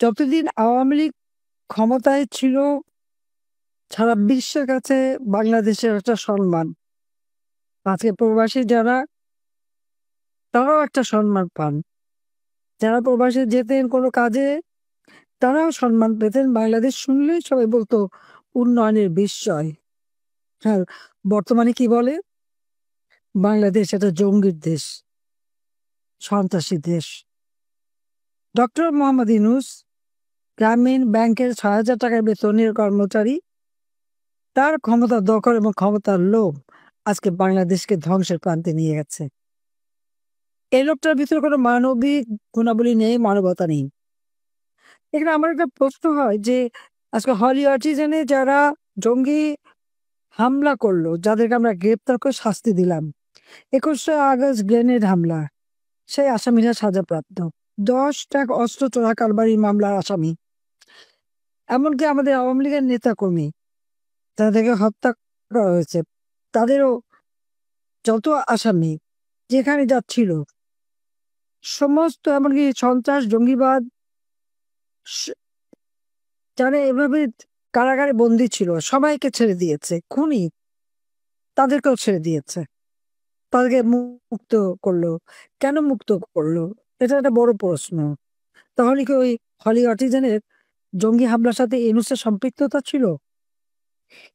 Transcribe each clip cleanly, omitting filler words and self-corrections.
যতদিন আওয়ামী লীগ ক্ষমতায় ছিল সারা বিশ্বের কাছে বাংলাদেশের একটা সম্মান। আজকে প্রবাসী যারা তারাও একটা সম্মান পান। যারা প্রবাসে যেতেন কোনো কাজে তারাও সম্মান পেতেন। বাংলাদেশ শুনলেই সবাই বলতো উন্নয়নের বিস্ময়। হ্যাঁ, বর্তমানে কি বলে? বাংলাদেশ একটা জঙ্গির দেশ, সন্ত্রাসী দেশ। ডক্টর মোহাম্মদ ইউনূস গ্রামীণ ব্যাংকের ৬,০০০ টাকার বেতনের কর্মচারী। তার ক্ষমতা দখল এবং ক্ষমতার লোভ আজকে বাংলাদেশকে ধ্বংসের প্রান্তে নিয়ে গেছে। এই লোকটার ভিতরে কোনো মানবিক গুণাবলী নেই, মানবতা নেই। এখানে আমার একটা প্রশ্ন হয় যে আজকে হলি আর্টিজানে যারা জঙ্গি হামলা করলো, যাদেরকে আমরা গ্রেপ্তার করে শাস্তি দিলাম, ২১শে আগস্ট গ্রেনেড হামলা, সেই আসামিরা সাজাপ্রাপ্ত। 10টা অস্ত্র চোরা কারবারি মামলার আসামি। এমনকি আমাদের আওয়ামী লীগের নেতাকর্মী তাদেরকে হত্যা করা হয়েছে, তাদেরও যত আসামি যেখানে যাচ্ছিল সমস্ত, এমনকি সন্ত্রাস জঙ্গিবাদ যারা এভাবে কারাগারে বন্দী ছিল সবাইকে ছেড়ে দিয়েছে। খুনি তাদেরকেও ছেড়ে দিয়েছে, তাদেরকে মুক্ত করলো। কেন মুক্ত করলো? এটা একটা বড় প্রশ্ন। তাহলে কি ওই হলি আর্টিজানের জঙ্গি হামলার সাথে ইউনূসের সম্পৃক্ততা ছিল?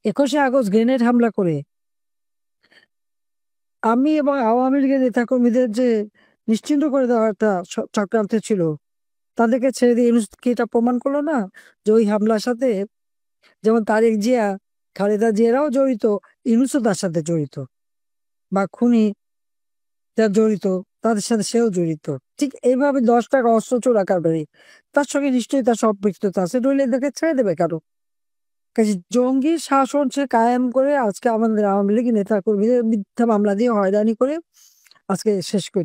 ২১শে আগস্ট গ্রেনেড হামলা করে আমি এবং আওয়ামী লীগের নেতাকর্মীদের যে নিশ্চিন্ত করে দেওয়ার একটা চক্রান্ত ছিল, তাদেরকে ছেড়ে দিয়ে ইউনূস কি এটা প্রমাণ করলো না যে ওই হামলার সাথে যেমন তারেক জিয়া, খালেদা জিয়ারাও জড়িত, ইউনূসও তার সাথে জড়িত, বা খুনি যারা জড়িত তাদের সাথে সেও জড়িত। ঠিক এইভাবে 10 টাকা অস্ত্র চোরা কারবারি, তার সঙ্গে নিশ্চয়ই তার সম্পৃক্ততা আছে, নইলে এদেরকে ছেড়ে দেবে কারো কাজে? জঙ্গি শাসন সে কায়েম করে আজকে আমাদের আওয়ামী লীগ নেতা কর্মীদের মিথ্যা মামলা দিয়ে হয়রানি করে আজকে শেষ করে দিচ্ছে।